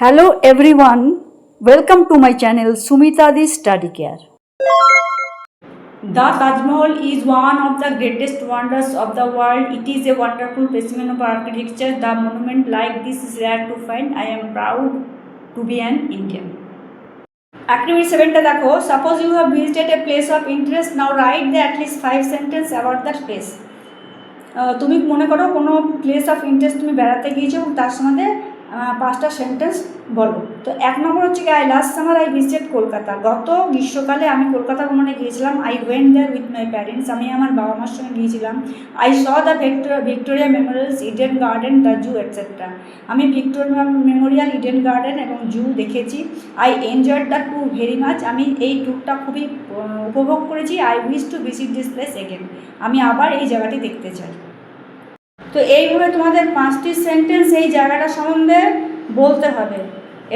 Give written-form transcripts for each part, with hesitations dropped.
Hello everyone, welcome to my channel Sumitadi Study Care. The Taj Mahal is one of the greatest wonders of the world. It is a wonderful specimen of architecture. The monument like this is rare to find. I am proud to be an Indian. Activity 7 টা দেখো, suppose you have visited a place of interest. Now write the at least 5 sentences about that place. তুমি মনে করো কোনো place of interest তুমি বেড়াতে গিয়েছো এবং তার সম্বন্ধে 5টা সেন্টেন্স বলো। তো 1 নম্বর হচ্ছে কি, last summer I visited Kolkata. গত গ্রীষ্মকালে আমি কলকাতা ভ্রমণে গিয়েছিলাম। I went there with my parents. আমি আমার বাবা মার সঙ্গে গিয়েছিলাম। I saw the Victoria Memorials, Eden Garden, the zoo etcetera. আমি ভিক্টোরিয়া মেমোরিয়াল, ইডেন গার্ডেন এবং জু দেখেছি। I enjoyed the tour very much. আমি এই ট্যুরটা খুবই উপভোগ করেছি। I wish to visit this place again. আমি আবার এই জায়গাটি দেখতে চাই। তো এইভাবে তোমাদের 5টি সেন্টেন্স এই জায়গাটা সম্বন্ধে বলতে হবে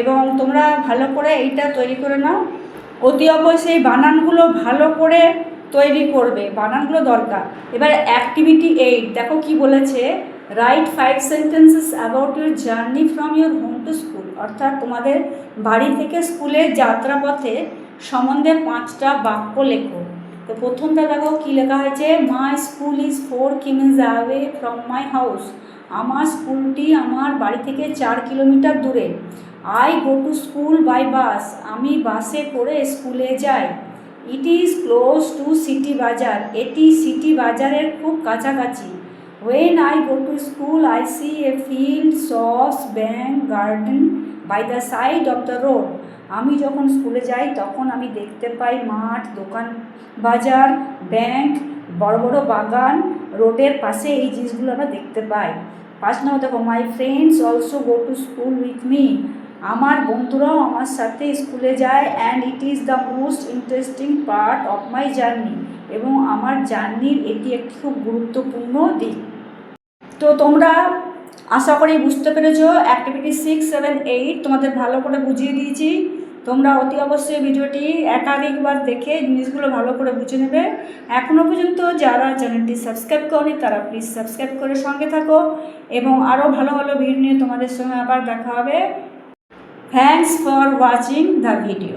এবং তোমরা ভালো করে এইটা তৈরি করে নাও। অতি অবশ্যই বানানগুলো ভালো করে তৈরি করবে, বানানগুলো দরকার। এবার অ্যাক্টিভিটি 8 দেখো কি বলেছে, right 5 sentences about your journey from your home to school. অর্থাৎ তোমাদের বাড়ি থেকে স্কুলের যাত্রাপথে সম্বন্ধে 5টা বাক্য লেখো। তো প্রথমটা দেখো কী লেখা হয়েছে, my school is 4 kms away from my house. আমার স্কুলটি আমার বাড়ি থেকে 4 কিলোমিটার দূরে। I go to school by bus. আমি বাসে করে স্কুলে যাই। It is close to city bazaar. এটি সিটি বাজারের খুব কাছাকাছি। When I go to school I see a field, shops, bank, garden by the side of the road. আমি যখন স্কুলে যাই তখন আমি দেখতে পাই মাঠ, দোকান, বাজার, ব্যাংক, বড় বড় বাগান, রোডের পাশে এই জিনিসগুলো আমরা দেখতে পাই। 5 নম্বর দেখো, my friends also go to school with me. আমার বন্ধুরাও আমার সাথে স্কুলে যায়। And it is the most interesting part of my journey. এবং আমার জার্নির এটি একটি খুব গুরুত্বপূর্ণ দিক। তো তোমরা আশা করি বুঝতে পেরেছো। অ্যাক্টিভিটি 6, 7, 8 তোমাদের ভালো করে বুঝিয়ে দিয়েছি। তোমরা অতি অবশ্যই ভিডিওটি একাধিকবার দেখে জিনিসগুলো ভালো করে বুঝে নেবে। এখনও পর্যন্ত যারা চ্যানেলটি সাবস্ক্রাইব করনি তারা প্লিজ সাবস্ক্রাইব করে সঙ্গে থাকো এবং আরও ভালো ভালো ভিডিও নিয়ে তোমাদের সঙ্গে আবার দেখা হবে। Thanks for watching the video.